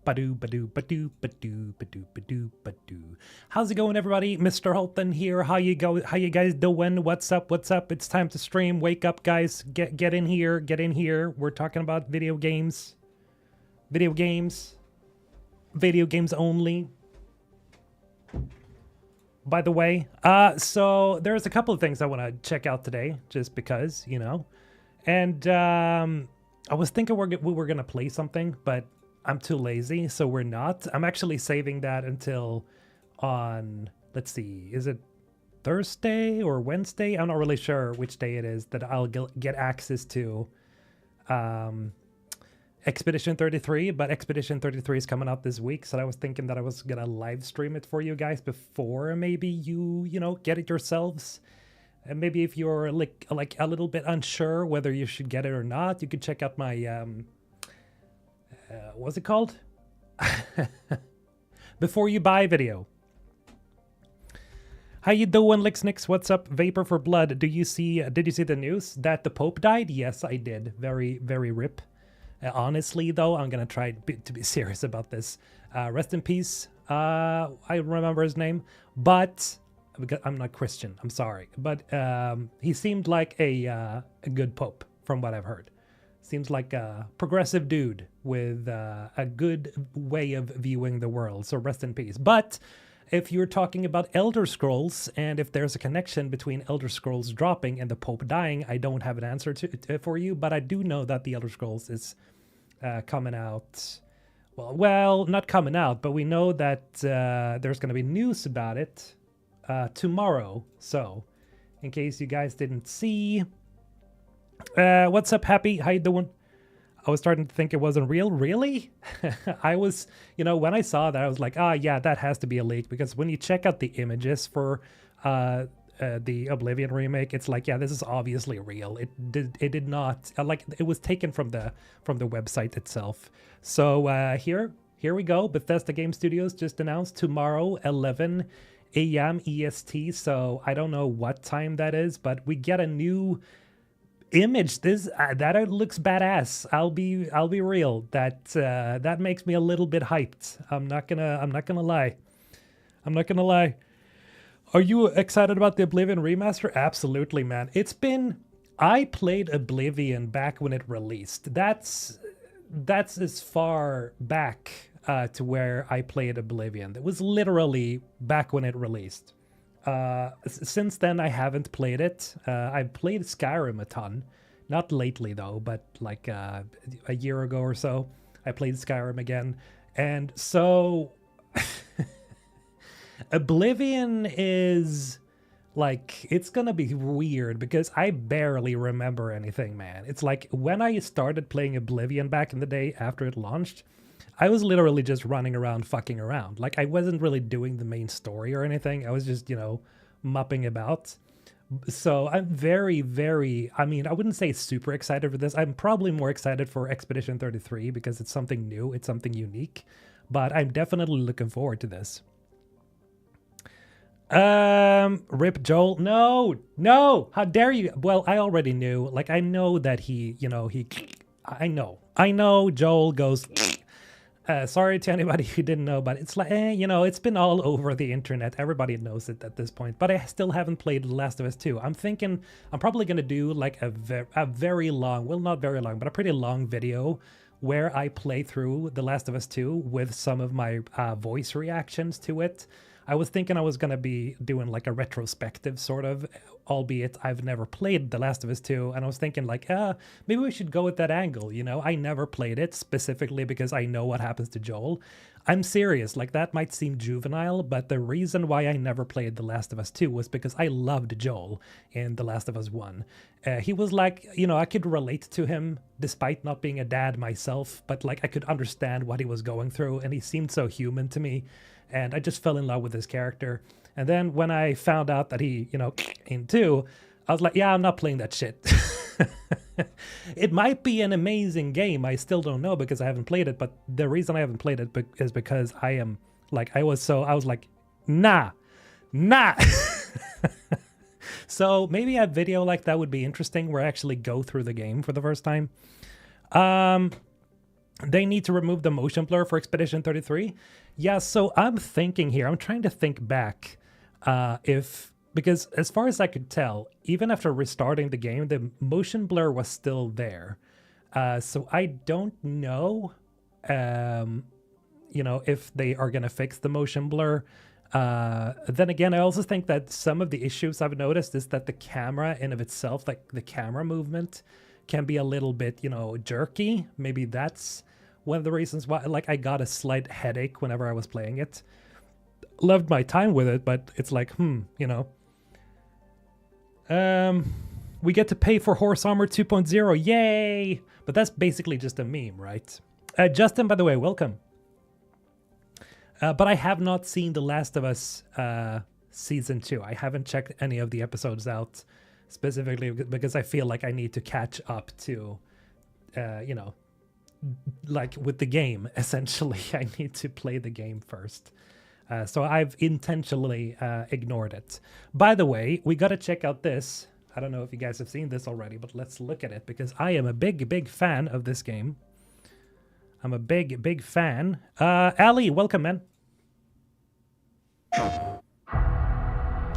Badoo, badoo, badoo, badoo, badoo, badoo, badoo. How's it going, everybody? MrHulthen here. How you guys doing? What's up? What's up? It's time to stream. Wake up, guys. Get in here. Get in here. We're talking about video games. Video games. Video games only. By the way, so there's a couple of things I want to check out today, just because, you know. And I was thinking we were gonna play something, but I'm too lazy, so we're not. I'm actually saving that until on, let's see, is it Thursday or Wednesday? I'm not really sure which day it is that I'll get access to Expedition 33, but Expedition 33 is coming out this week, so I was thinking that I was gonna live stream it for you guys before maybe you know, get it yourselves. And maybe if you're like a little bit unsure whether you should get it or not, you could check out my what's it called? Before you buy video. How you doing, Lixnix? What's up? Vapor for Blood. Did you see the news that the Pope died? Yes, I did. Very, very rip. Honestly, though, I'm gonna try to be serious about this. Rest in peace. I remember his name, but because I'm not Christian, I'm sorry. But he seemed like a good Pope, from what I've heard. Seems like a progressive dude with a good way of viewing the world. So rest in peace. But if you're talking about Elder Scrolls, and if there's a connection between Elder Scrolls dropping and the Pope dying, I don't have an answer for you, but I do know that the Elder Scrolls is coming out. Well, not coming out, but we know that there's going to be news about it tomorrow. So, in case you guys didn't see, what's up, Happy? How you doing? I was starting to think it wasn't real. Really? I was, you know, when I saw that, I was like, ah, yeah, that has to be a leak, because when you check out the images for the Oblivion remake, it's like, yeah, this is obviously real. It did not, like, it was taken from the website itself. So here we go. Bethesda Game Studios just announced tomorrow, 11 a.m. EST. So I don't know what time that is, but we get a new image. That looks badass. I'll be real. That makes me a little bit hyped. I'm not gonna lie. Are you excited about the Oblivion remaster? Absolutely, man. I played Oblivion back when it released. That's as far back to where I played Oblivion. It was literally back when it released. Since then, I haven't played it. I've played Skyrim a ton. Not lately, though, but like a year ago or so, I played Skyrim again. And so Oblivion is like, it's gonna be weird because I barely remember anything, man. It's like when I started playing Oblivion back in the day after it launched, I was literally just running around fucking around. Like, I wasn't really doing the main story or anything. I was just, you know, mopping about. So I'm very, very, I mean, I wouldn't say super excited for this. I'm probably more excited for Expedition 33 because it's something new. It's something unique. But I'm definitely looking forward to this. Rip Joel. No, how dare you? Well, I already knew. Like, I know that he, you know, I know Joel goes... sorry to anybody who didn't know, but it's like, you know, it's been all over the internet. Everybody knows it at this point, but I still haven't played The Last of Us 2. I'm thinking I'm probably going to do like a very long, well, not very long, but a pretty long video where I play through The Last of Us 2 with some of my voice reactions to it. I was thinking I was going to be doing like a retrospective sort of, albeit I've never played The Last of Us 2, and I was thinking like, maybe we should go with that angle, you know? I never played it specifically because I know what happens to Joel. I'm serious, like that might seem juvenile, but the reason why I never played The Last of Us 2 was because I loved Joel in The Last of Us 1. He was like, you know, I could relate to him despite not being a dad myself, but like I could understand what he was going through, and he seemed so human to me. And I just fell in love with his character. And then when I found out that he, you know, in 2, I was like, yeah, I'm not playing that shit. It might be an amazing game. I still don't know because I haven't played it. But the reason I haven't played it is because I am like, I was like, nah. So maybe a video like that would be interesting where I actually go through the game for the first time. They need to remove the motion blur for Expedition 33. Yeah, so I'm thinking here, I'm trying to think back because as far as I could tell, even after restarting the game, the motion blur was still there. So I don't know, if they are going to fix the motion blur. Then again, I also think that some of the issues I've noticed is that the camera in of itself, like the camera movement, can be a little bit, jerky. Maybe that's one of the reasons why, like, I got a slight headache whenever I was playing it. Loved my time with it, but it's like, we get to pay for Horse Armor 2.0, yay! But that's basically just a meme, right? Justin, by the way, welcome. But I have not seen The Last of Us Season 2. I haven't checked any of the episodes out, specifically because I feel like I need to catch up to, like with the game, essentially. I need to play the game first. So I've intentionally ignored it. By the way, we got to check out this. I don't know if you guys have seen this already, but let's look at it because I am a big fan of this game. I'm a big fan. Ali, welcome, man.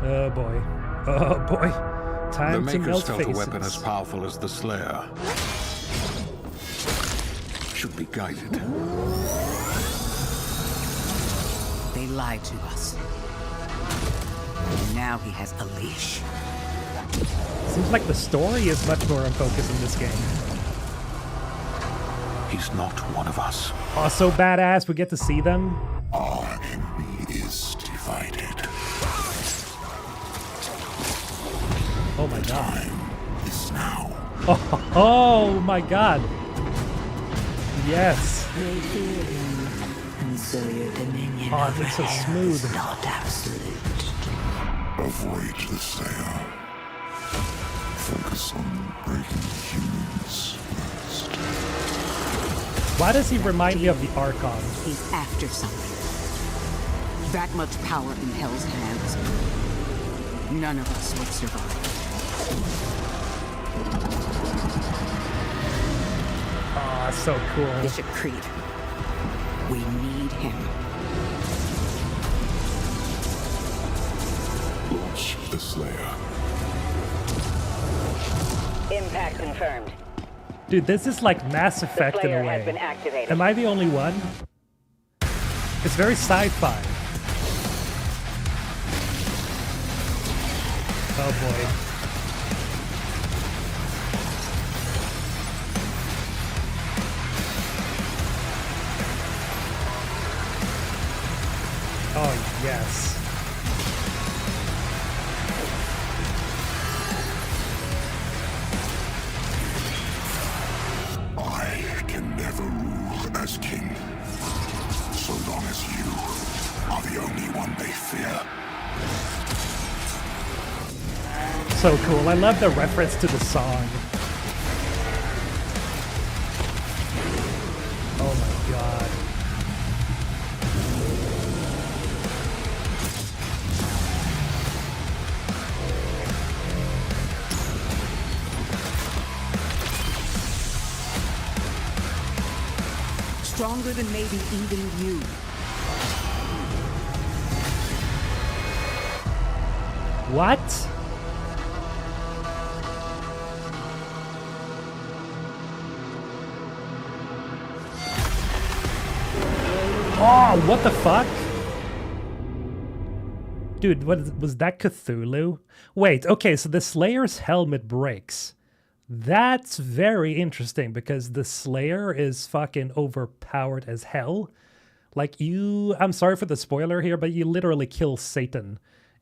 Oh boy. Oh boy. Time to melt faces. The Makers felt a weapon as powerful as the Slayer should be guided. They lied to us. And now he has a leash. Seems like the story is much more in focus in this game. He's not one of us. Oh, so badass. We get to see them. Our enemy is divided. Oh my god. Time is now. Oh my god. Yes. They fear him, and so your dominion Oh, it's so smooth. is not absolute. Avoid the Slayer. Focus on breaking humans first. Why does he remind me of the Archon? He's after something. That much power in Hell's hands. None of us would survive. Ah, so cool. Bishop Creed. We need him. Launch the Slayer. Impact confirmed. Dude, this is like Mass Effect in a way. Has been activated. Am I the only one? It's very sci-fi. Oh boy. Oh yes. As king, so long as you are the only one they fear. So cool. I love the reference to the song. Oh my god. Stronger than maybe even you. What? Oh, what the fuck? Dude, was that Cthulhu? Wait, okay, so the Slayer's helmet breaks. That's very interesting because the Slayer is fucking overpowered as hell. Like I'm sorry for the spoiler here, but you literally kill Satan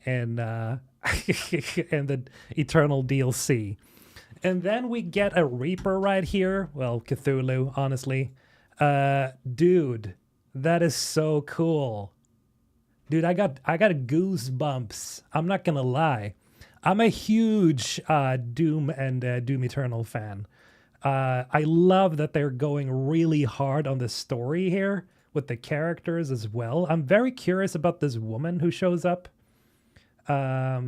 and and the Eternal DLC. And then we get a Reaper right here. Well, Cthulhu, honestly. Dude, that is so cool. Dude, I got goosebumps. I'm not gonna lie. I'm a huge Doom and Doom Eternal fan. I love that they're going really hard on the story here with the characters as well. I'm very curious about this woman who shows up. I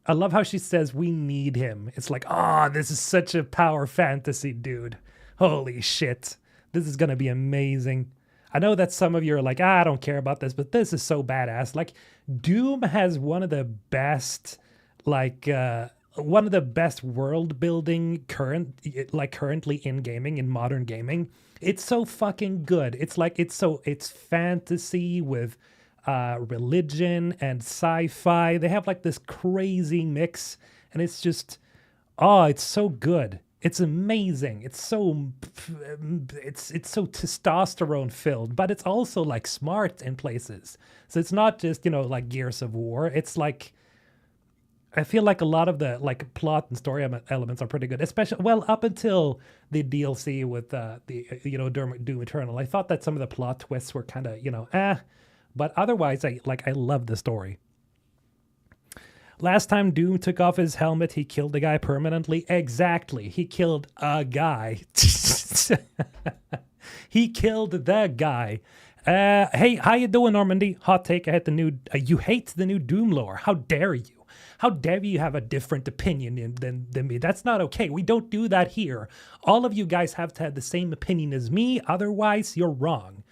love how she says, we need him. It's like, this is such a power fantasy, dude. Holy shit. This is gonna be amazing. I know that some of you are like, I don't care about this, but this is so badass. Like, Doom has one of the best, one of the best world building currently in gaming, in modern gaming. It's so fucking good. It's fantasy with religion and sci-fi. They have like this crazy mix, and it's just, it's so good. It's amazing. It's so testosterone filled, but it's also like smart in places. So it's not just, like Gears of War. It's like, I feel like a lot of the like plot and story elements are pretty good, especially, well, up until the DLC with Doom Eternal. I thought that some of the plot twists were kind of, but otherwise I love the story. Last time Doom took off his helmet, he killed the guy permanently. Exactly. He killed a guy. He killed the guy. Hey, how you doing, Normandy? Hot take, I hate the new... you hate the new Doom lore. How dare you? How dare you have a different opinion than me? That's not okay. We don't do that here. All of you guys have to have the same opinion as me. Otherwise, you're wrong.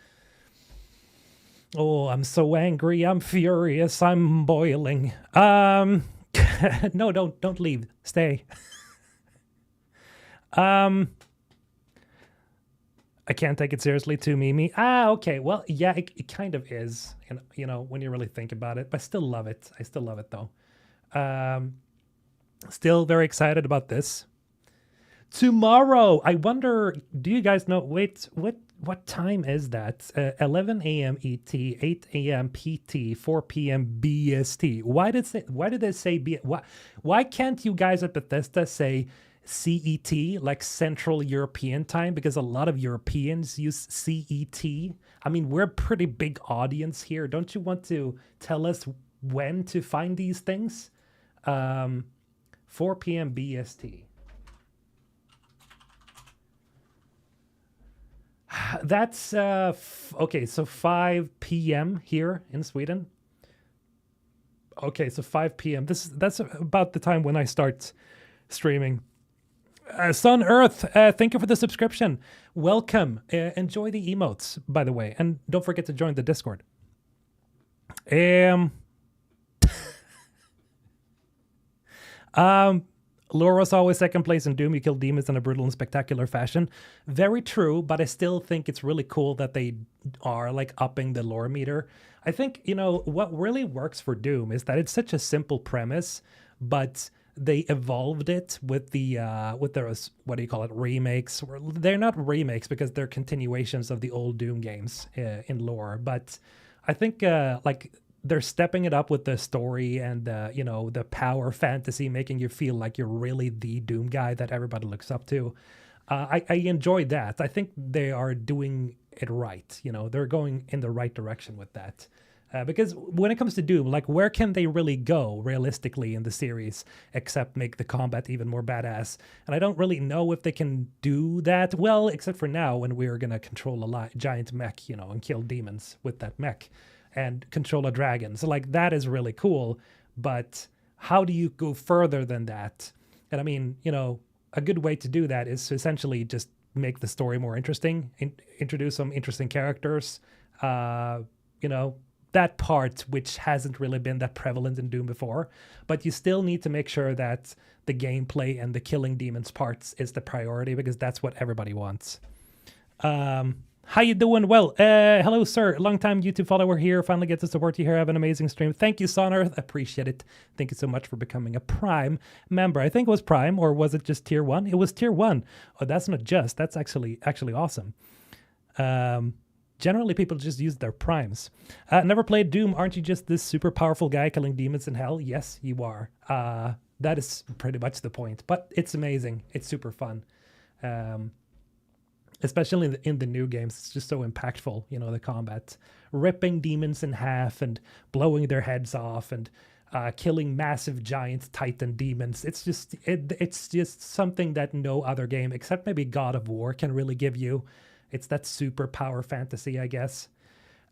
Oh, I'm so angry. I'm furious. I'm boiling. No, don't leave. Stay. I can't take it seriously too, Mimi. Okay. Well, yeah, it kind of is, when you really think about it, but I still love it. I still love it though. Still very excited about this. Tomorrow, I wonder, do you guys know, what time is that? 11 a.m. ET, 8 a.m. PT, 4 p.m. BST. Why did they say why can't you guys at Bethesda say CET, like Central European time? Because a lot of Europeans use CET. I mean, we're a pretty big audience here. Don't you want to tell us when to find these things? 4 p.m. BST. That's okay, so 5 p.m. here in Sweden. Okay, so 5 p.m. That's about the time when I start streaming. Sun Earth, thank you for the subscription. Welcome. Enjoy the emotes, by the way, and don't forget to join the Discord. Laura's always second place in Doom. You kill demons in a brutal and spectacular fashion. Very true, but I still think it's really cool that they are like upping the lore meter. I think, what really works for Doom is that it's such a simple premise, but they evolved it with their, what do you call it, remakes. They're not remakes because they're continuations of the old Doom games in lore, but I think they're stepping it up with the story and the power fantasy, making you feel like you're really the Doom guy that everybody looks up to. I enjoyed that. I think they are doing it right. They're going in the right direction with that. Because when it comes to Doom, like, where can they really go realistically in the series except make the combat even more badass? And I don't really know if they can do that well, except for now when we're going to control a giant mech, and kill demons with that mech. And control a dragon. So like that is really cool, but how do you go further than that? And I mean, a good way to do that is to essentially just make the story more interesting, introduce some interesting characters, that part which hasn't really been that prevalent in Doom before, but you still need to make sure that the gameplay and the killing demons parts is the priority because that's what everybody wants. How you doing? Well, hello, sir. Long-time YouTube follower here. Finally get to support you here. Have an amazing stream. Thank you, Son Earth. Appreciate it. Thank you so much for becoming a Prime member. I think it was Prime, or was it just Tier 1? It was Tier 1. Oh, that's not just. That's actually awesome. Generally, people just use their Primes. Never played Doom. Aren't you just this super powerful guy killing demons in hell? Yes, you are. That is pretty much the point. But it's amazing. It's super fun. Especially in the new games, it's just so impactful, the combat. Ripping demons in half and blowing their heads off and killing massive giant titan demons. It's just something that no other game, except maybe God of War, can really give you. It's that super power fantasy, I guess.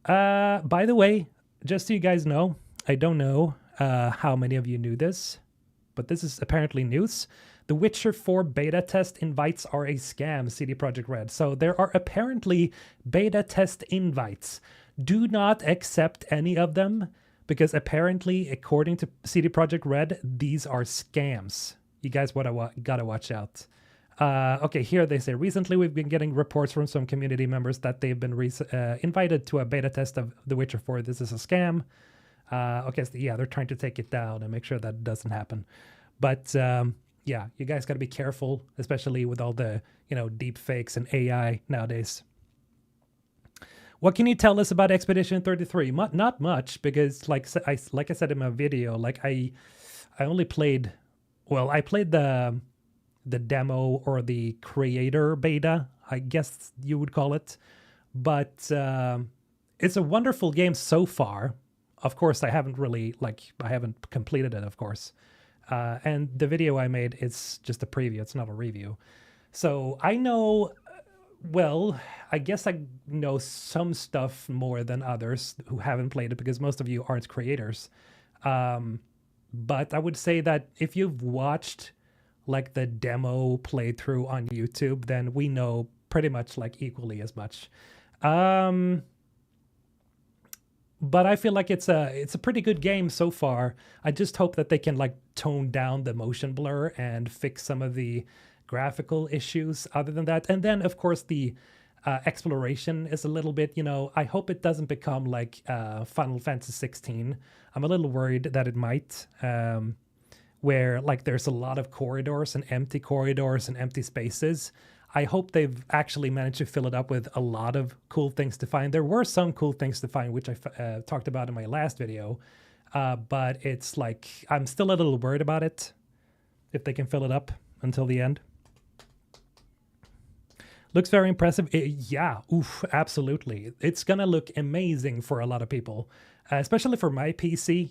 By the way, just so you guys know, I don't know how many of you knew this, but this is apparently news. The Witcher 4 beta test invites are a scam, CD Projekt Red. So there are apparently beta test invites. Do not accept any of them because apparently, according to CD Projekt Red, these are scams. You guys gotta watch out. Okay, here they say, recently we've been getting reports from some community members that they've been invited to a beta test of The Witcher 4. This is a scam. Okay, so yeah, they're trying to take it down and make sure that doesn't happen. But yeah, you guys got to be careful, especially with all the, deep fakes and AI nowadays. What can you tell us about Expedition 33? Not much, because like I said in my video, I only played, I played the demo or the creator beta, I guess you would call it. But it's a wonderful game so far. Of course, I haven't completed it, of course. And the video I made is just a preview. It's not a review. So I know, I guess I know some stuff more than others who haven't played it because most of you aren't creators. But I would say that if you've watched the demo playthrough on YouTube, then we know pretty much equally as much. But I feel like it's a pretty good game so far. I just hope that they can tone down the motion blur and fix some of the graphical issues other than that. And then, of course, the exploration is a little bit, I hope it doesn't become like Final Fantasy 16. I'm a little worried that it might, where there's a lot of corridors and empty spaces. I hope they've actually managed to fill it up with a lot of cool things to find. There were some cool things to find, which I talked about in my last video. But it's I'm still a little worried about it, if they can fill it up until the end. Looks very impressive. Yeah, absolutely. It's going to look amazing for a lot of people, especially for my PC,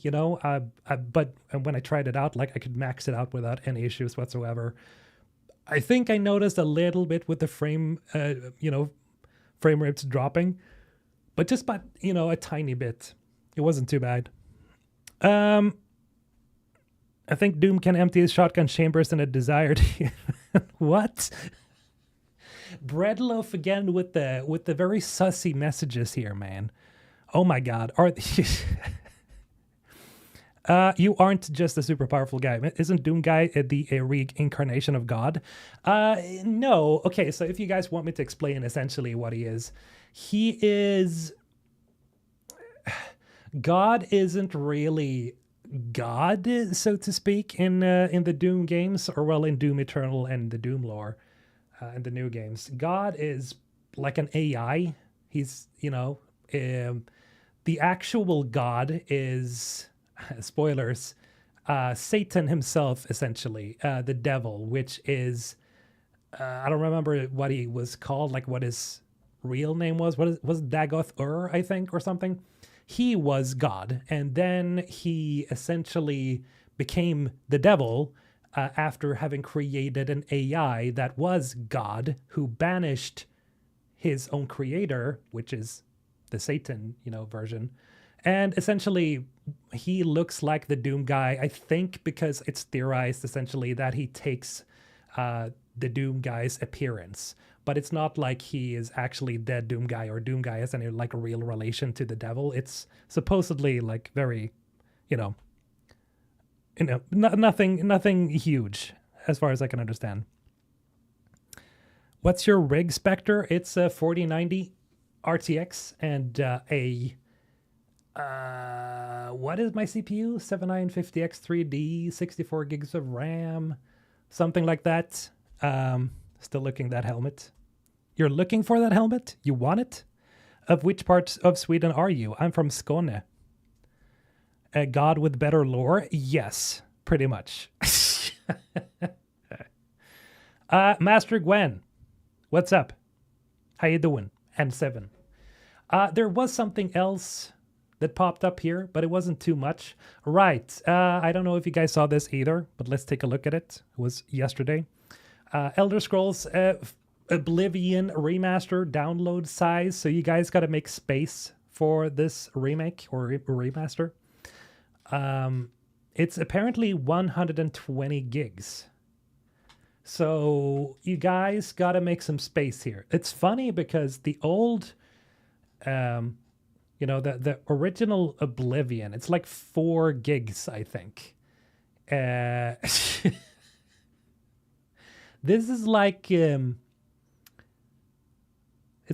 but when I tried it out, I could max it out without any issues whatsoever. I think I noticed a little bit with the frame rates dropping, but just by, a tiny bit. It wasn't too bad. I think Doom can empty his shotgun chambers in a desired. What? Breadloaf again with the very sussy messages here, man. Oh my God. You aren't just a super powerful guy. Isn't Doom Guy a reincarnation of God? No. Okay, so if you guys want me to explain essentially what he is... God isn't really God, so to speak, in the Doom games, or in Doom Eternal and the Doom lore, and the new games. God is like an AI. He's, the actual God is... spoilers, Satan himself, essentially, the devil, which is, I don't remember what he was called, what his real name was. Was Dagoth-Ur, I think, or something? He was God, and then he essentially became the devil after having created an AI that was God, who banished his own creator, which is the Satan, version. And essentially, he looks like the Doom guy, I think, because it's theorized, essentially, that he takes the Doom guy's appearance. But it's not like he is actually dead Doom guy, or Doom guy has any, a real relation to the devil. It's supposedly, very, nothing huge, as far as I can understand. What's your rig, Spectre? It's a 4090 RTX and what is my CPU? 7950X 3D, 64 gigs of RAM, something like that. Still looking that helmet. You're looking for that helmet? You want it? Of which part of Sweden are you? I'm from Skåne. A god with better lore? Yes, pretty much. Master Gwen, what's up? How you doing? And 7. There was something else that popped up here, but it wasn't too much. Right. I don't know if you guys saw this either, but let's take a look at it. It was yesterday. Elder Scrolls Oblivion remaster download size. So you guys got to make space for this remake or remaster. It's apparently 120 gigs. So you guys got to make some space here. It's funny because the old, the original Oblivion, it's like 4 gigs, I think. This is like, it's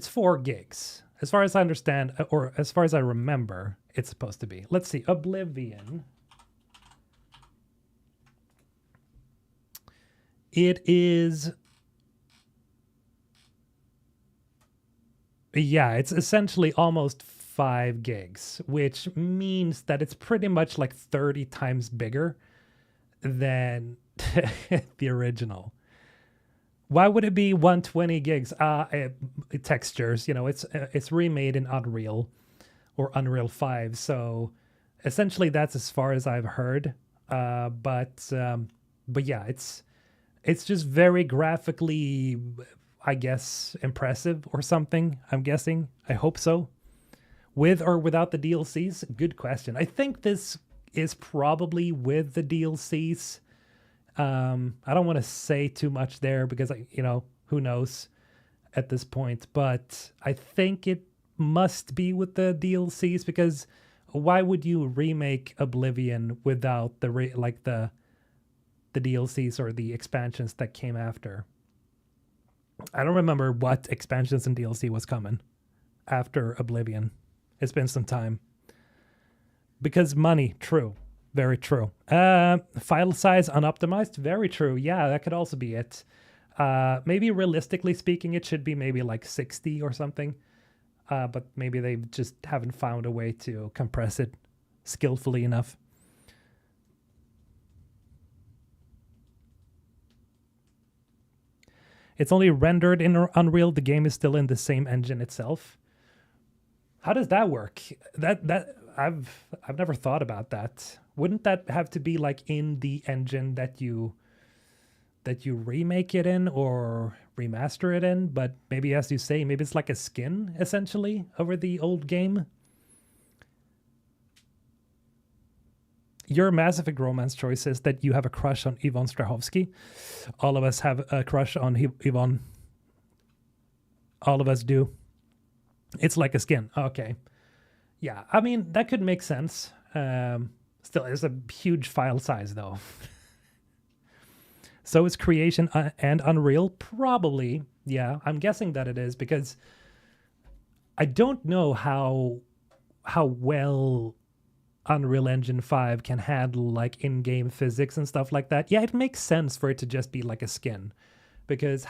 4 gigs. As far as I understand, or as far as I remember, it's supposed to be. Let's see, Oblivion. It is, yeah, it's essentially almost 5 gigs, which means that it's pretty much like 30 times bigger than the original. Why would it be 120 gigs? Textures, it's remade in Unreal or Unreal 5. So essentially that's as far as I've heard. But yeah, it's just very graphically, I guess, impressive or something, I'm guessing. I hope so. With or without the DLCs? Good question. I think this is probably with the DLCs. I don't want to say too much there because, who knows at this point. But I think it must be with the DLCs, because why would you remake Oblivion without the DLCs or the expansions that came after? I don't remember what expansions and DLC was coming after Oblivion. It's been some time. Because money, true. Very true. File size unoptimized, very true. Yeah, that could also be it. Maybe realistically speaking, it should be maybe like 60 or something. But maybe they just haven't found a way to compress it skillfully enough. It's only rendered in Unreal. The game is still in the same engine itself. How does that work? That I've never thought about that. Wouldn't that have to be like in the engine that you remake it in or remaster it in? But maybe, as you say, maybe it's like a skin essentially over the old game. Your Mass Effect romance choice is that you have a crush on Yvonne Strahovski. All of us have a crush on Yvonne. All of us do. It's like a skin. Okay. Yeah, I mean, that could make sense. Still, it's a huge file size, though. So is Creation and Unreal? Probably. Yeah, I'm guessing that it is, because I don't know how well Unreal Engine 5 can handle like in-game physics and stuff like that. Yeah, it makes sense for it to just be like a skin, because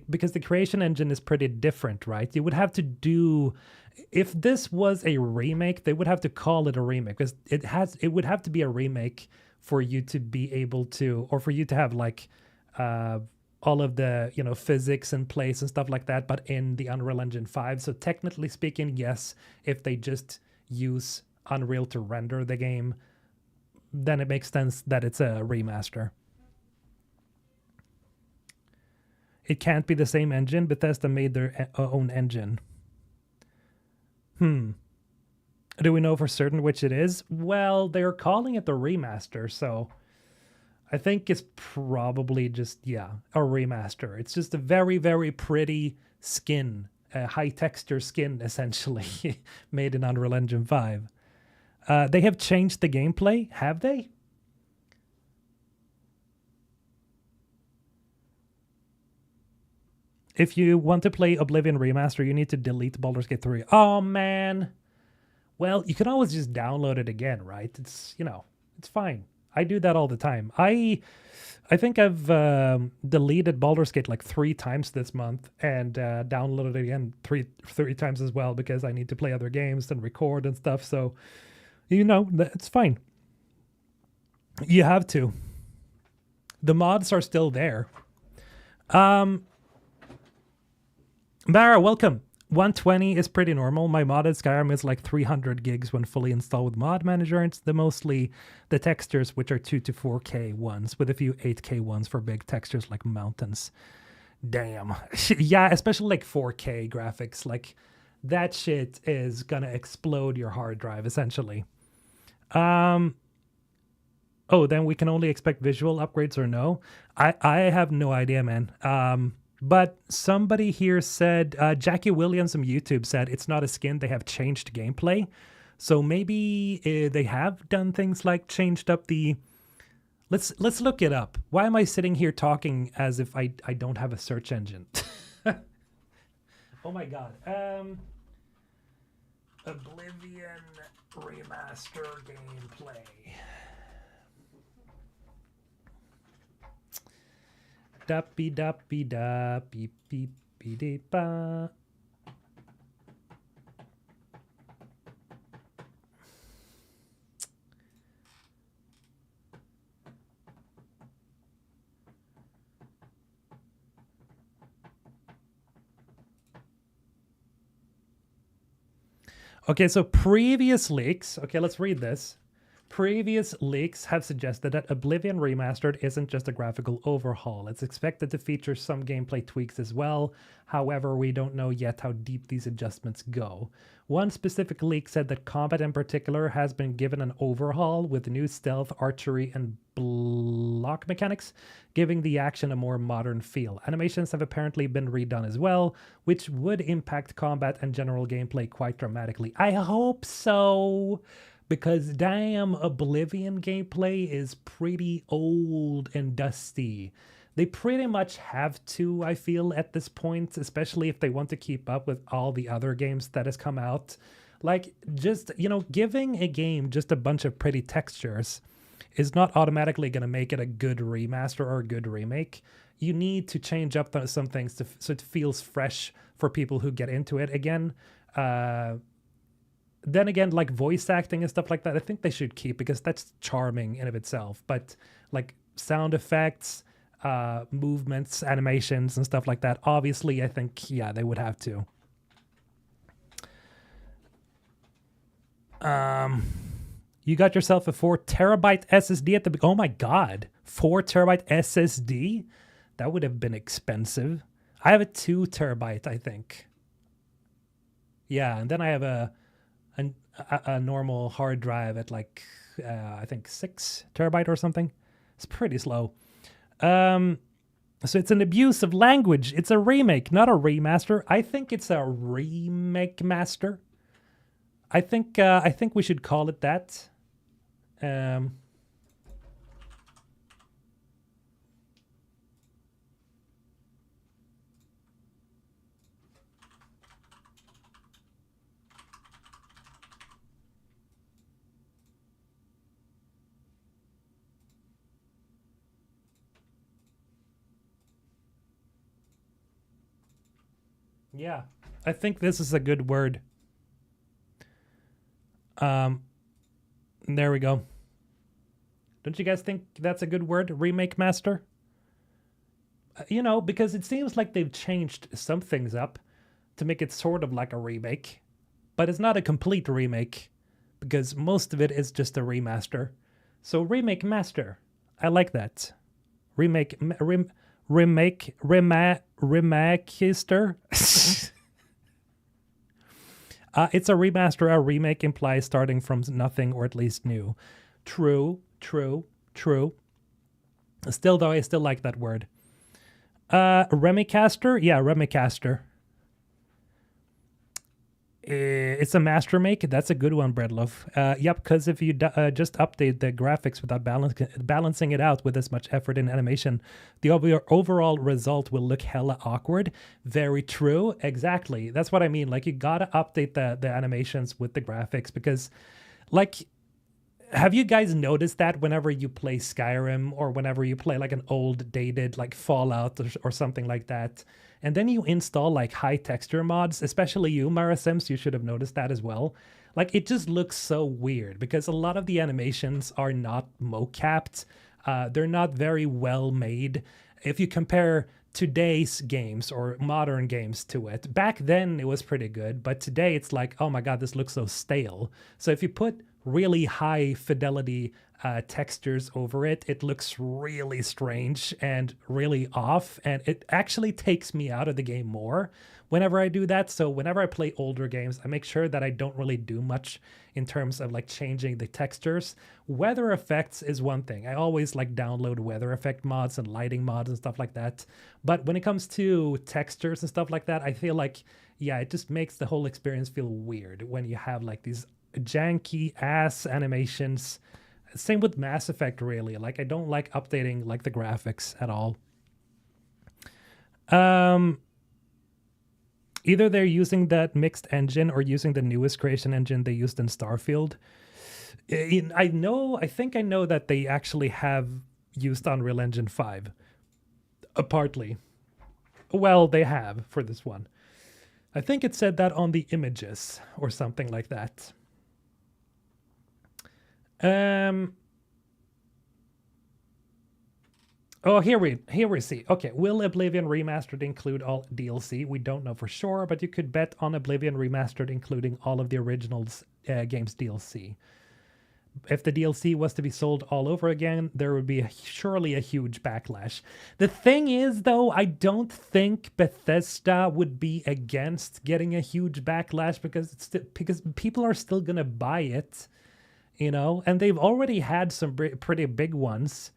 because the creation engine is pretty different, right? You would have to do, if this was a remake, they would have to call it a remake, because it would have to be a remake for you to be able to, or for you to have like all of the physics in place and stuff like that, but in the Unreal Engine 5. So technically speaking, yes, if they just use Unreal to render the game, then it makes sense that it's a remaster. It can't be the same engine. Bethesda made their own engine. Do we know for certain which it is? Well, they're calling it the remaster, so I think it's probably just, a remaster. It's just a very, very pretty skin, a high texture skin, essentially, made in Unreal Engine 5. They have changed the gameplay, have they? If you want to play Oblivion Remaster, you need to delete Baldur's Gate 3. Oh, man. Well, you can always just download it again, right? It's, it's fine. I do that all the time. I think I've deleted Baldur's Gate like 3 times this month, and downloaded it again three times as well, because I need to play other games and record and stuff. So, it's fine. You have to. The mods are still there. Mara, welcome. 120 is pretty normal. My modded Skyrim is like 300 gigs when fully installed with Mod Manager. It's mostly the textures, which are 2 to 4K ones, with a few 8K ones for big textures like mountains. Damn. Yeah, especially like 4K graphics. Like, that shit is gonna explode your hard drive, essentially. Oh, then we can only expect visual upgrades or no? I have no idea, man. But somebody here said, Jackie Williams on YouTube said it's not a skin, they have changed gameplay. So maybe they have done things like changed up the... Let's look it up. Why am I sitting here talking as if I don't have a search engine? Oh my god. Oblivion Remaster gameplay. Dappy dappy da beep beep beep beep ba. Okay, so previous leaks. Okay, let's read this. Previous leaks have suggested that Oblivion Remastered isn't just a graphical overhaul. It's expected to feature some gameplay tweaks as well. However, we don't know yet how deep these adjustments go. One specific leak said that combat in particular has been given an overhaul with new stealth, archery, and block mechanics, giving the action a more modern feel. Animations have apparently been redone as well, which would impact combat and general gameplay quite dramatically. I hope so! Because damn, Oblivion gameplay is pretty old and dusty. They pretty much have to, I feel, at this point, especially if they want to keep up with all the other games that has come out. Like, just, you know, giving a game just a bunch of pretty textures is not automatically going to make it a good remaster or a good remake. You need to change up some things so it feels fresh for people who get into it again. Then again, like voice acting and stuff like that, I think they should keep because that's charming in of itself. But like sound effects, movements, animations, and stuff like that, obviously, I think, yeah, they would have to. You got yourself a 4 terabyte SSD at the... Oh my god, 4 terabyte SSD? That would have been expensive. I have a 2 terabyte, I think. Yeah, and then I have a normal hard drive at like, I think 6 terabyte or something. It's pretty slow. So it's an abuse of language. It's a remake, not a remaster. I think it's a remake master. I think we should call it that. Yeah, I think this is a good word. There we go. Don't you guys think that's a good word? Remake master? You know, because it seems like they've changed some things up to make it sort of like a remake. But it's not a complete remake because most of it is just a remaster. So remake master. I like that. Remakister. It's a remaster. A remake implies starting from nothing or at least new. True. Still, though, I still like that word. Remicaster? Yeah, Remicaster. It's a master make. That's a good one, Breadloaf. Yep, because if you just update the graphics without balancing it out with as much effort in animation, the overall result will look hella awkward. Very true. Exactly. That's what I mean. Like, you gotta update the animations with the graphics because, like, have you guys noticed that whenever you play Skyrim or whenever you play like an old dated like Fallout or something like that, and then you install like high texture mods, especially you, Marasims, you should have noticed that as well. Like, it just looks so weird because a lot of the animations are not mocapped. They're not very well made. If you compare today's games or modern games to it, back then it was pretty good, but today it's like, oh my god, this looks so stale. So if you put really high fidelity textures over it, it looks really strange and really off, and it actually takes me out of the game more whenever I do that. So whenever I play older games, I make sure that I don't really do much in terms of like changing the textures. Weather effects is one thing. I always like download weather effect mods and lighting mods and stuff like that. But when it comes to textures and stuff like that, I feel like, yeah, it just makes the whole experience feel weird when you have like these janky ass animations. Same with Mass Effect, really. Like, I don't like updating like the graphics at all. Either they're using that mixed engine or using the newest creation engine they used in Starfield. I think I know that they actually have used Unreal Engine 5. Partly. Well, they have for this one. I think it said that on the images or something like that. Oh, here we see. Okay, will Oblivion Remastered include all DLC? We don't know for sure, but you could bet on Oblivion Remastered including all of the originals game's DLC. If the DLC was to be sold all over again, there would be surely a huge backlash. The thing is, though, I don't think Bethesda would be against getting a huge backlash because people are still gonna buy it, you know, and they've already had some pretty big ones.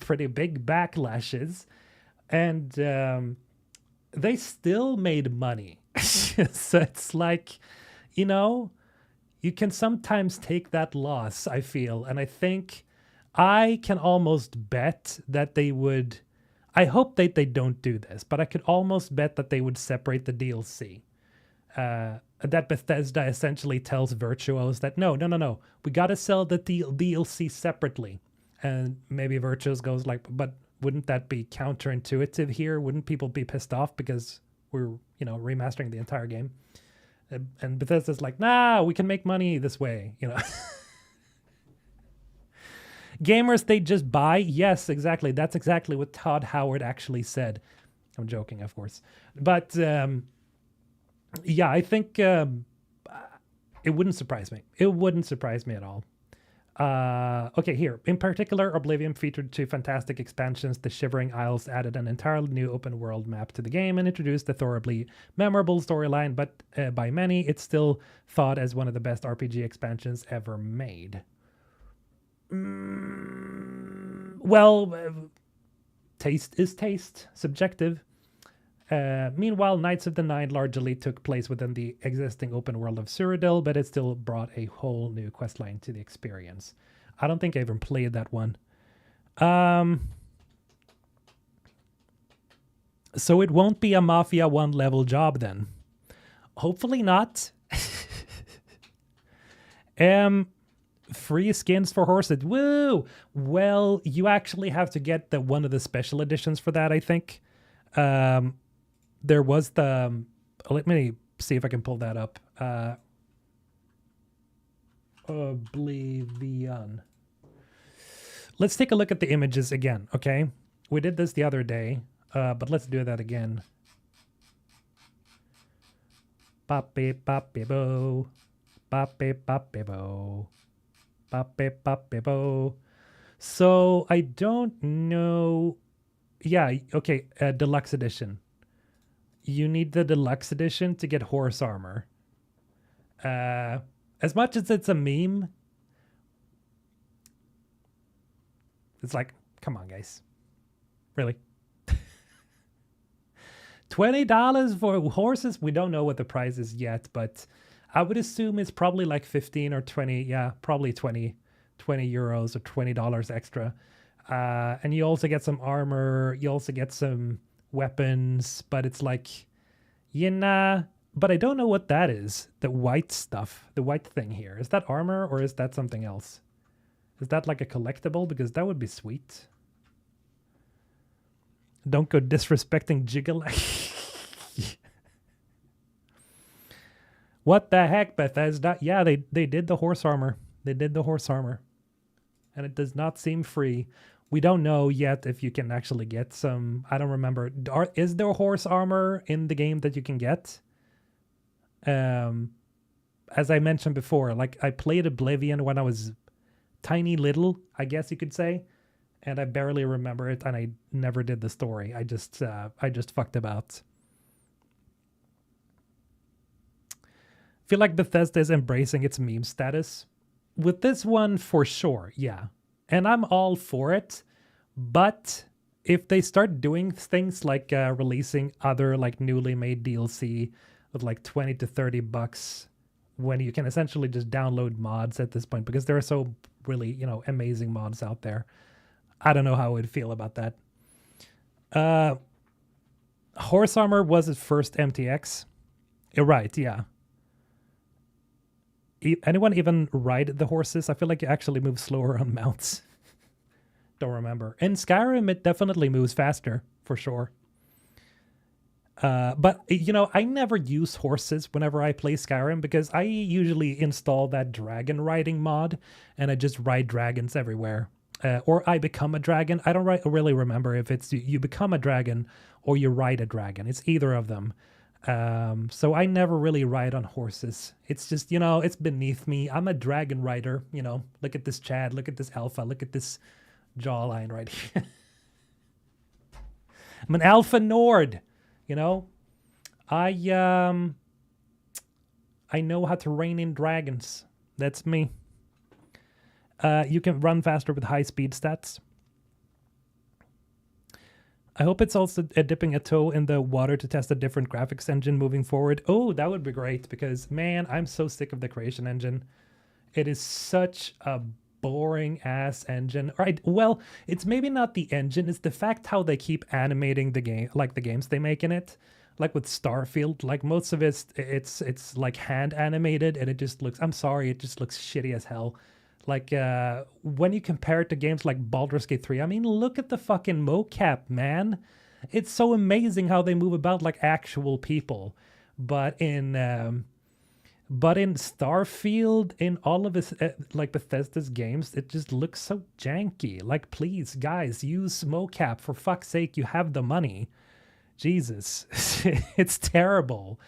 Pretty big backlashes, and they still made money. So it's like, you know, you can sometimes take that loss, I feel, and I think I can almost bet that they would. I hope that they don't do this, but I could almost bet that they would separate the DLC. That Bethesda essentially tells Virtuos that no, we gotta sell the DLC separately. And maybe Virtuos goes like, but wouldn't that be counterintuitive here? Wouldn't people be pissed off because we're, you know, remastering the entire game? And Bethesda's like, nah, we can make money this way, you know. Gamers, they just buy. Yes, exactly. That's exactly what Todd Howard actually said. I'm joking, of course. But yeah, I think it wouldn't surprise me. It wouldn't surprise me at all. Okay, here. In particular, Oblivion featured 2 fantastic expansions. The Shivering Isles added an entirely new open world map to the game and introduced a thoroughly memorable storyline, but by many, it's still thought as one of the best RPG expansions ever made. Well, taste is taste, subjective. Meanwhile, Knights of the Nine largely took place within the existing open world of Cyrodiil, but it still brought a whole new questline to the experience. I don't think I even played that one. So it won't be a Mafia 1 level job then. Hopefully not. Free skins for horses. Woo! Well, you actually have to get one of the special editions for that, I think. There was the let me see if I can pull that up. Oblivion. Let's take a look at the images again, okay? We did this the other day, but let's do that again. Pape pape bo. Pape pape bo. Pape pape bo. So I don't know. Yeah, okay, deluxe edition. You need the deluxe edition to get horse armor. As much as it's a meme, it's like, come on, guys. Really? $20 for horses? We don't know what the price is yet, but I would assume it's probably like 15 or 20. Yeah, probably 20 euros or $20 extra. And you also get some armor. You also get some weapons, but it's like, yeah, but I don't know what that is. The white stuff, the white thing here. Is that armor or is that something else? Is that like a collectible? Because that would be sweet. Don't go disrespecting Jiggle. What the heck, Bethesda? Yeah, they did the horse armor. They did the horse armor. And it does not seem free. We don't know yet if you can actually get some. I don't remember. Is there horse armor in the game that you can get? As I mentioned before, like I played Oblivion when I was tiny little, I guess you could say, and I barely remember it, and I never did the story. I just fucked about. feel like Bethesda is embracing its meme status. With this one, for sure, yeah. And I'm all for it. But if they start doing things like releasing other like newly made DLC with like 20 to 30 bucks when you can essentially just download mods at this point, because there are so really, amazing mods out there. I don't know how I would feel about that. Horse armor was its first MTX. You're right, yeah. Anyone even ride the horses? I feel like you actually move slower on mounts. Don't remember. In Skyrim, it definitely moves faster, for sure. But, I never use horses whenever I play Skyrim because I usually install that dragon riding mod and I just ride dragons everywhere. Or I become a dragon. I don't really remember if it's you become a dragon or you ride a dragon. It's either of them. So I never really ride on horses. It's just, it's beneath me. I'm a dragon rider, Look at this Chad, look at this alpha, look at this jawline right here. I'm an alpha Nord, I know how to rein in dragons. That's me. You can run faster with high speed stats. I hope it's also dipping a toe in the water to test a different graphics engine moving forward. Oh, that would be great because, man, I'm so sick of the creation engine. It is such a boring ass engine. Right? Well, it's maybe not the engine. It's the fact how they keep animating the game, like the games they make in it. Like with Starfield, like most of it's like hand animated and it just looks, I'm sorry, it just looks shitty as hell. Like, when you compare it to games like Baldur's Gate 3, I mean, look at the fucking mocap, man. It's so amazing how they move about like actual people. But in Starfield, in all of its, like Bethesda's games, it just looks so janky. Like, please, guys, use mocap. For fuck's sake, you have the money. Jesus. It's terrible.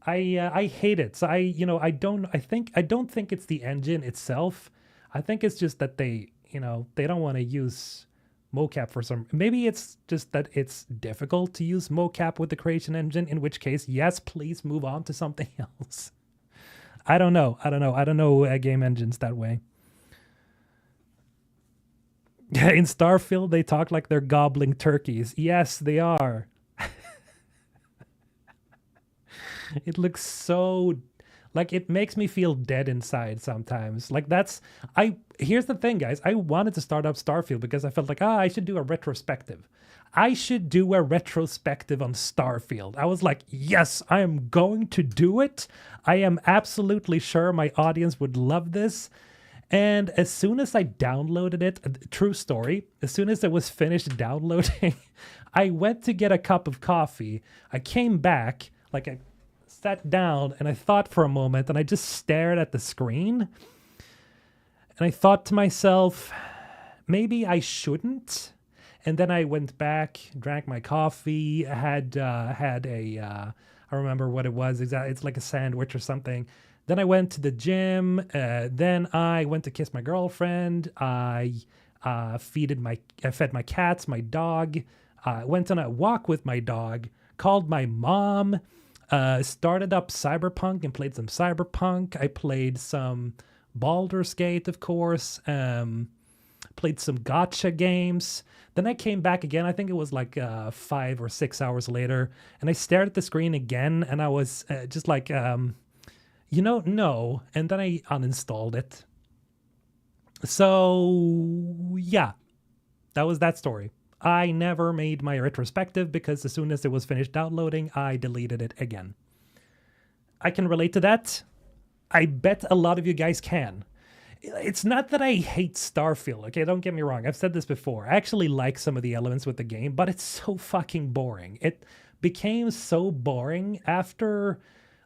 I hate it. So I don't think it's the engine itself. I think it's just that they don't want to use mocap for some, maybe it's just that it's difficult to use mocap with the creation engine, in which case, yes, please move on to something else. I don't know game engines that way. In Starfield, they talk like they're gobbling turkeys. Yes, they are. It looks so, like, it makes me feel dead inside sometimes. Like, here's the thing, guys. I wanted to start up Starfield because I felt like, I should do a retrospective. I should do a retrospective on Starfield. I was like, yes, I am going to do it. I am absolutely sure my audience would love this. And as soon as I downloaded it, true story, as soon as it was finished downloading, I went to get a cup of coffee. I came back, like, I sat down and I thought for a moment and I just stared at the screen and I thought to myself, maybe I shouldn't. And then I went back, drank my coffee, had a I remember what it was exactly. It's like a sandwich or something. Then I went to the gym. Then I went to kiss my girlfriend. I fed my cats, my dog. Went on a walk with my dog. Called my mom. Started up Cyberpunk and played some Cyberpunk. I played some Baldur's Gate, of course. Played some gacha games. Then I came back again. I think it was like 5 or 6 hours later. And I stared at the screen again. And I was just like, no. And then I uninstalled it. So, yeah. That was that story. I never made my retrospective because as soon as it was finished downloading, I deleted it again. I can relate to that. I bet a lot of you guys can. It's not that I hate Starfield, okay? Don't get me wrong. I've said this before. I actually like some of the elements with the game, but it's so fucking boring. It became so boring after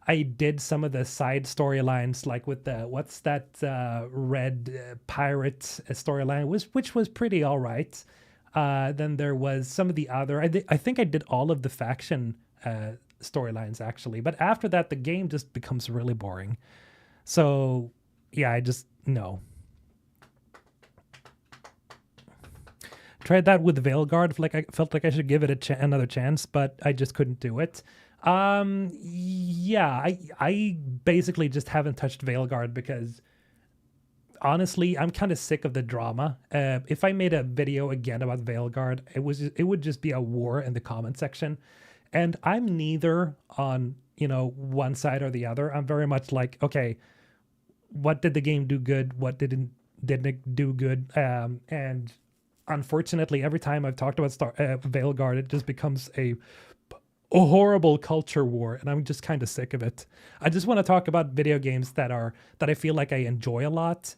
I did some of the side storylines, like with the, what's that red pirate storyline, which was pretty all right. Then there was some of the other, I think I did all of the faction storylines actually, but after that, the game just becomes really boring. So yeah, no. Tried that with Veilguard. Like I felt like I should give it another chance, but I just couldn't do it. Yeah, I basically just haven't touched Veilguard because honestly, I'm kind of sick of the drama. If I made a video again about Veilguard, it would just be a war in the comment section, and I'm neither on one side or the other. I'm very much like, okay, what did the game do good? What didn't it do good? And unfortunately, every time I've talked about Veilguard, it just becomes a horrible culture war, and I'm just kind of sick of it. I just want to talk about video games that I feel like I enjoy a lot,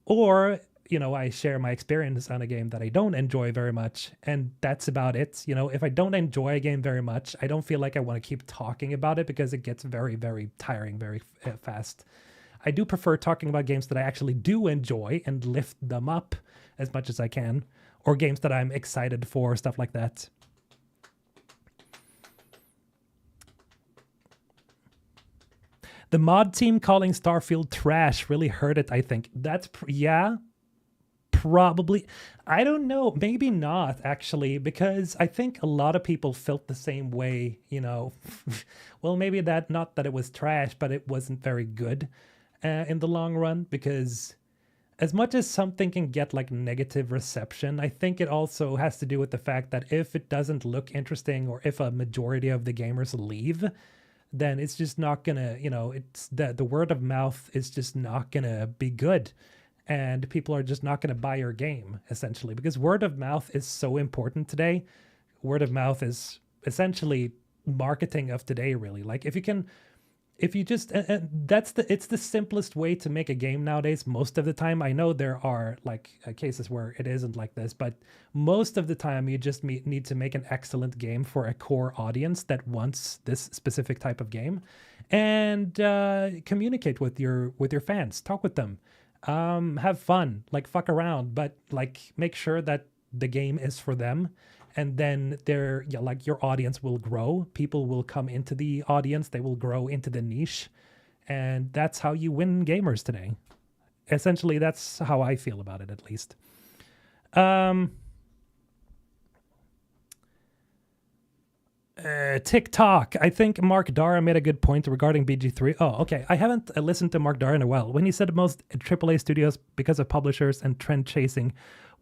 or I share my experience on a game that I don't enjoy very much, and that's about it. If I don't enjoy a game very much, I don't feel like I want to keep talking about it because it gets very, very tiring very fast. I do prefer talking about games that I actually do enjoy and lift them up as much as I can, or games that I'm excited for, stuff like that. The mod team calling Starfield trash really hurt it, I think. That's, yeah, probably. I don't know. Maybe not, actually, because I think a lot of people felt the same way, Well, maybe not that it was trash, but it wasn't very good in the long run, because as much as something can get like negative reception, I think it also has to do with the fact that if it doesn't look interesting, or if a majority of the gamers leave, then it's just not gonna, it's the word of mouth is just not gonna be good, and people are just not gonna buy your game, essentially, because word of mouth is so important today. Word of mouth is essentially marketing of today, really. Like if you just it's the simplest way to make a game nowadays. Most of the time, I know there are like cases where it isn't like this, but most of the time you just need to make an excellent game for a core audience that wants this specific type of game, and communicate with your fans, talk with them, have fun, like fuck around, but like make sure that the game is for them. And then your audience will grow. People will come into the audience. They will grow into the niche. And that's how you win gamers today. Essentially, that's how I feel about it, at least. TikTok. I think Mark Dara made a good point regarding BG3. Oh, okay. I haven't listened to Mark Dara in a while. When he said most AAA studios, because of publishers and trend chasing,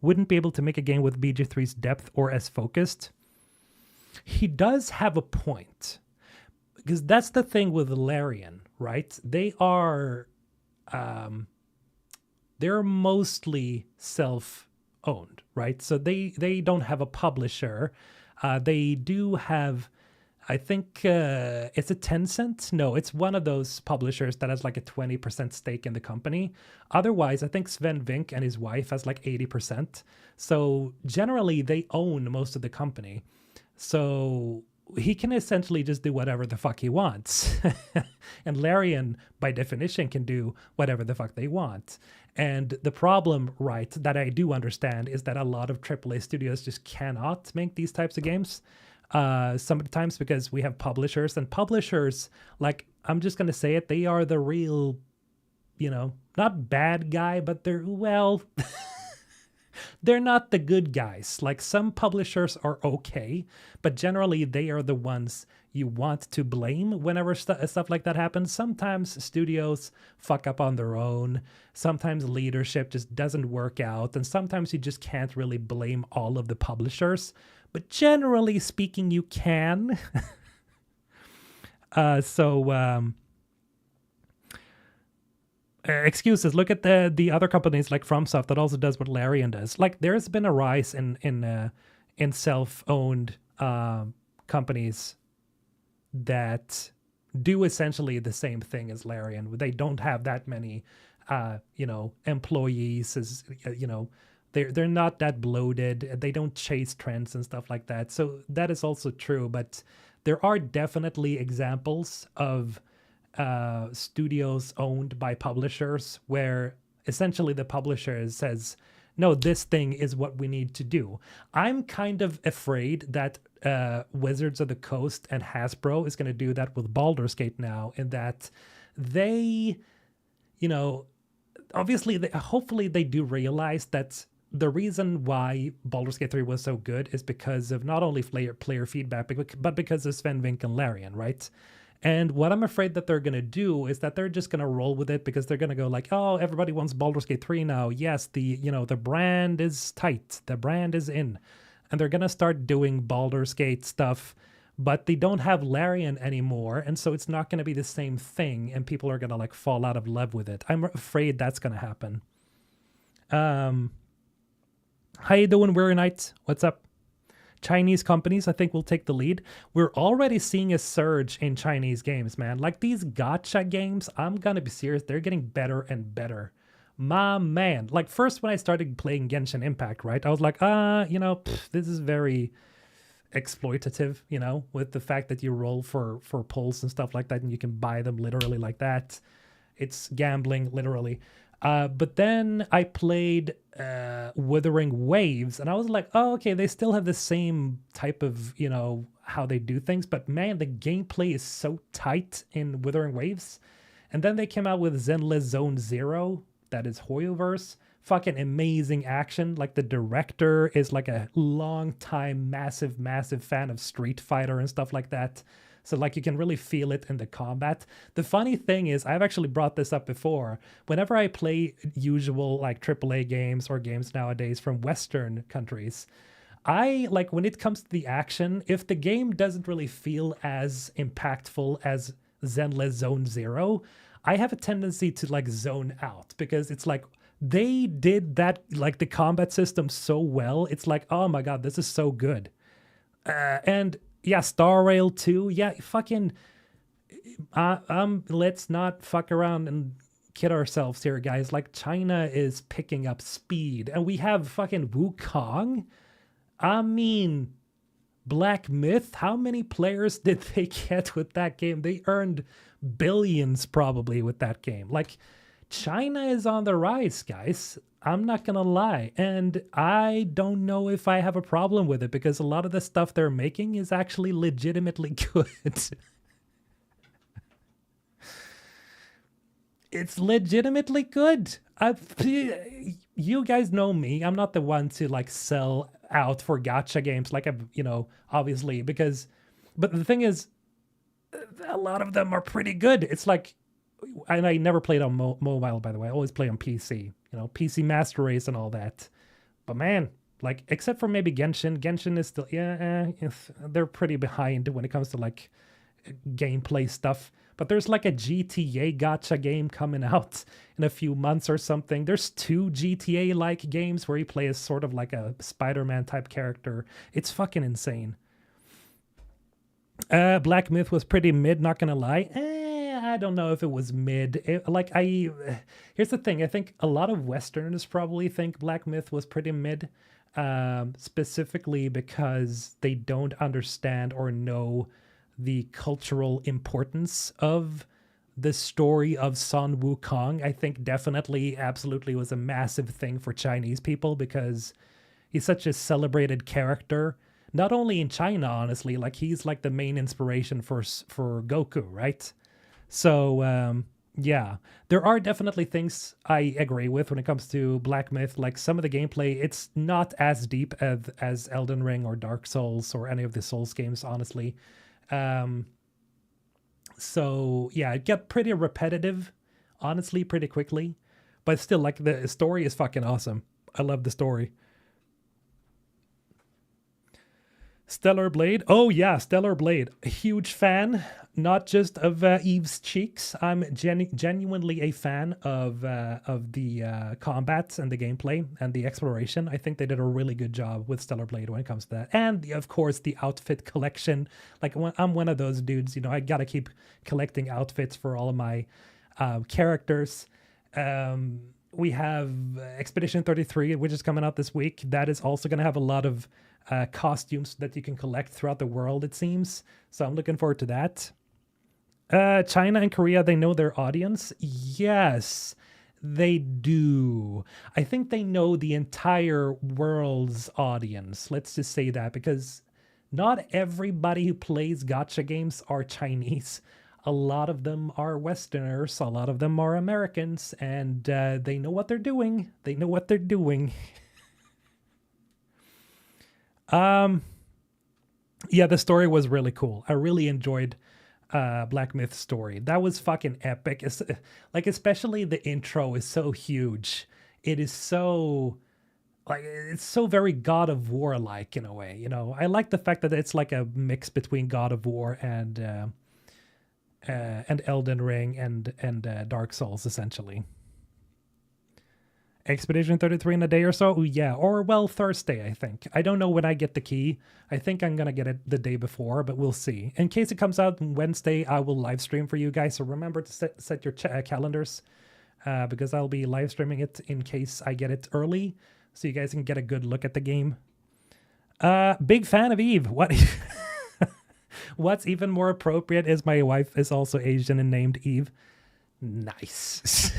wouldn't be able to make a game with BG3's depth or as focused. He does have a point, because that's the thing with Larian, right? They're mostly self-owned, right? So they don't have a publisher. They do have, I think it's a Tencent. No, it's one of those publishers that has like a 20% stake in the company. Otherwise, I think Sven Vink and his wife has like 80%. So generally, they own most of the company. So he can essentially just do whatever the fuck he wants. And Larian, by definition, can do whatever the fuck they want. And the problem, right, that I do understand is that a lot of AAA studios just cannot make these types of games. Sometimes because we have publishers, and publishers, like, I'm just going to say it, they are the real, not bad guy, but they're, well, they're not the good guys. Like, some publishers are okay, but generally they are the ones you want to blame whenever stuff like that happens. Sometimes studios fuck up on their own. Sometimes leadership just doesn't work out. And sometimes you just can't really blame all of the publishers. But generally speaking, you can. Excuses. Look at the other companies like FromSoft that also does what Larian does. Like, there's been a rise in self-owned companies that do essentially the same thing as Larian. They don't have that many, employees. As they're not that bloated. They don't chase trends and stuff like that. So that is also true. But there are definitely examples of studios owned by publishers where essentially the publisher says, no, this thing is what we need to do. I'm kind of afraid that Wizards of the Coast and Hasbro is going to do that with Baldur's Gate now, in that they, obviously, hopefully they do realize that the reason why Baldur's Gate 3 was so good is because of not only player feedback, but because of Sven Vink and Larian, right? And what I'm afraid that they're going to do is that they're just going to roll with it because they're going to go like, oh, everybody wants Baldur's Gate 3 now. Yes, the brand is tight. The brand is in. And they're going to start doing Baldur's Gate stuff, but they don't have Larian anymore. And so it's not going to be the same thing. And people are going to like fall out of love with it. I'm afraid that's going to happen. How you doing, Weary Knight? What's up? Chinese companies, I think, will take the lead. We're already seeing a surge in Chinese games, man. Like these gacha games, I'm gonna be serious, they're getting better and better. My man. Like first when I started playing Genshin Impact, right? I was like, this is very exploitative, with the fact that you roll for pulls and stuff like that, and you can buy them literally like that. It's gambling, literally. But then I played Wuthering Waves, and I was like, oh, okay, they still have the same type of, how they do things. But man, the gameplay is so tight in Wuthering Waves. And then they came out with Zenless Zone Zero, that is Hoyoverse. Fucking amazing action. Like the director is like a long time, massive fan of Street Fighter and stuff like that. So like you can really feel it in the combat. The funny thing is, I've actually brought this up before. Whenever I play usual like AAA games or games nowadays from Western countries, I like when it comes to the action, if the game doesn't really feel as impactful as Zenless Zone Zero, I have a tendency to like zone out because it's like they did that, like the combat system so well. It's like, oh my God, this is so good. And yeah, Star Rail 2. Yeah, fucking. Let's not fuck around and kid ourselves here, guys. Like China is picking up speed, and we have fucking Wukong. I mean, Black Myth. How many players did they get with that game? They earned billions probably with that game. Like, China is on the rise, guys. I'm not gonna lie. And I don't know if I have a problem with it because a lot of the stuff they're making is actually legitimately good. It's legitimately good. You guys know me. I'm not the one to like sell out for gacha games like obviously, but the thing is, a lot of them are pretty good. It's like, and I never played on mobile, by the way. I always play on PC, PC Master Race and all that. But man, like, except for maybe Genshin. Genshin is still, they're pretty behind when it comes to like gameplay stuff. But there's like a GTA gacha game coming out in a few months or something. There's 2 GTA-like games where you play as sort of like a Spider-Man type character. It's fucking insane. Black Myth was pretty mid, not gonna lie. I don't know if it was mid. Here's the thing. I think a lot of Westerners probably think Black Myth was pretty mid, specifically because they don't understand or know the cultural importance of the story of Sun Wukong. I think definitely, absolutely was a massive thing for Chinese people because he's such a celebrated character. Not only in China, honestly, like he's like the main inspiration for Goku, right? So, yeah, there are definitely things I agree with when it comes to Black Myth. Like some of the gameplay, it's not as deep as Elden Ring or Dark Souls or any of the Souls games, honestly. So, yeah, it got pretty repetitive, honestly, pretty quickly. But still, like, the story is fucking awesome. I love the story. Stellar Blade. Oh, yeah, Stellar Blade. A huge fan, not just of Eve's cheeks. I'm genuinely a fan of the combats and the gameplay and the exploration. I think they did a really good job with Stellar Blade when it comes to that. And, of course, the outfit collection. Like, I'm one of those dudes, I got to keep collecting outfits for all of my characters. We have Expedition 33, which is coming out this week. That is also going to have a lot of costumes that you can collect throughout the world, it seems. So I'm looking forward to that. China and Korea, they know their audience. Yes, they do. I think they know the entire world's audience. Let's just say that, because not everybody who plays gacha games are Chinese. A lot of them are Westerners. A lot of them are Americans, and they know what they're doing. They know what they're doing. Yeah, the story was really cool. I really enjoyed Black Myth's story. That was fucking epic. It's, like, especially the intro is so huge. It is so, like, it's so very God of War like in a way. You know, I like the fact that it's like a mix between God of War and Elden Ring and Dark Souls essentially. Expedition 33 in a day or so? Ooh, yeah, or well, Thursday, I think. I don't know when I get the key. I think I'm gonna get it the day before, but we'll see. In case it comes out on Wednesday, I will live stream for you guys, so remember to set your calendars, because I'll be live streaming it in case I get it early, so you guys can get a good look at the game. Big fan of Eve. What? What's even more appropriate is my wife is also Asian and named Eve. Nice.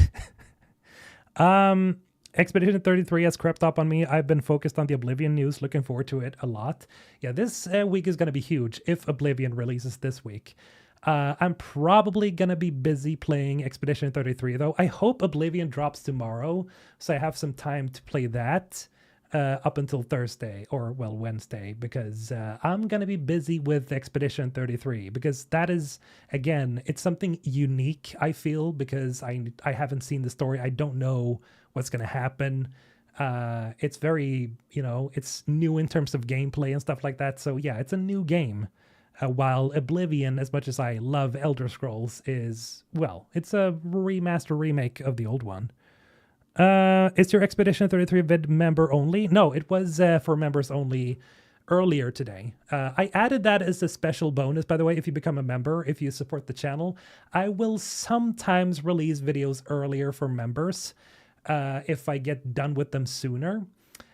Expedition 33 has crept up on me. I've been focused on the Oblivion news, looking forward to it a lot. Yeah, this week is going to be huge if Oblivion releases this week. I'm probably going to be busy playing Expedition 33, though. I hope Oblivion drops tomorrow, so I have some time to play that up until Thursday, or, well, Wednesday, because I'm going to be busy with Expedition 33, because that is, again, it's something unique, I feel, because I haven't seen the story. I don't know what's going to happen. It's very, you know, it's new in terms of gameplay and stuff like that. So yeah, it's a new game. While Oblivion, as much as I love Elder Scrolls, is, well, it's a remaster remake of the old one. Is your Expedition 33 vid member only? No, it was for members only earlier today. I added that as a special bonus, by the way. If you become a member, if you support the channel, I will sometimes release videos earlier for members. If I get done with them sooner.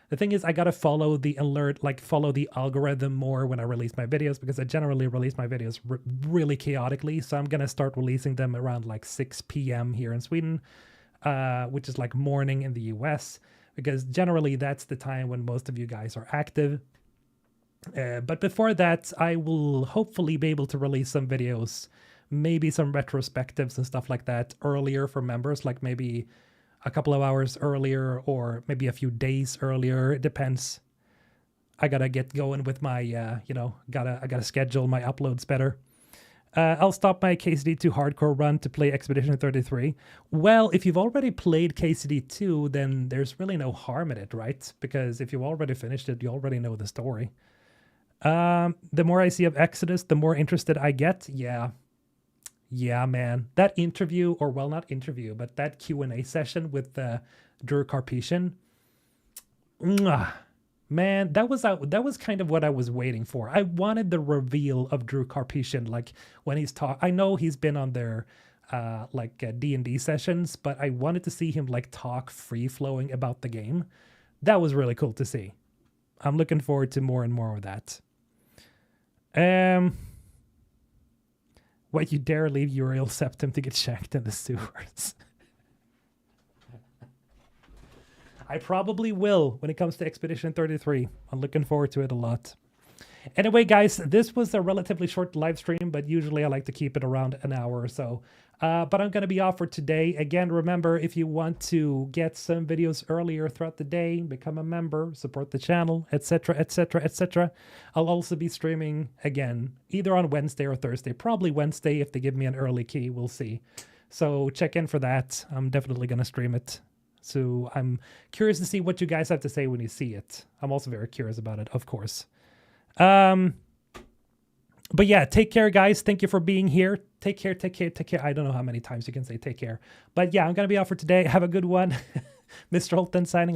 The thing is, I gotta follow the alert, like follow the algorithm more when I release my videos, because I generally release my videos really chaotically. So I'm gonna start releasing them around like 6 p.m. here in Sweden, which is like morning in the US, because generally that's the time when most of you guys are active. But before that, I will hopefully be able to release some videos, maybe some retrospectives and stuff like that earlier for members, like maybe a couple of hours earlier or maybe a few days earlier. It depends. I gotta get going with my, you know, I gotta schedule my uploads better. I'll stop my KCD2 hardcore run to play Expedition 33. Well, if you've already played KCD2, then there's really no harm in it, right? Because if you've already finished it, you already know the story. The more I see of Exodus, the more interested I get. Yeah, man. That interview, or well, not interview, but that Q&A session with Drew Karpyshyn. Man, that was kind of what I was waiting for. I wanted the reveal of Drew Karpyshyn, like when he's I know he's been on their D&D sessions, but I wanted to see him like talk free-flowing about the game. That was really cool to see. I'm looking forward to more and more of that. What, you dare leave Uriel Septim to get shanked in the sewers? I probably will when it comes to Expedition 33. I'm looking forward to it a lot. Anyway, guys, this was a relatively short live stream, but usually I like to keep it around an hour or so. But I'm going to be off for today. Again, remember, if you want to get some videos earlier throughout the day, become a member, support the channel, etc., etc., etc. I'll also be streaming again, either on Wednesday or Thursday. Probably Wednesday if they give me an early key. We'll see. So check in for that. I'm definitely going to stream it. So I'm curious to see what you guys have to say when you see it. I'm also very curious about it, of course. But yeah, take care, guys. Thank you for being here. Take care, take care, take care. I don't know how many times you can say take care. But yeah, I'm going to be off for today. Have a good one. MrHulthen signing off.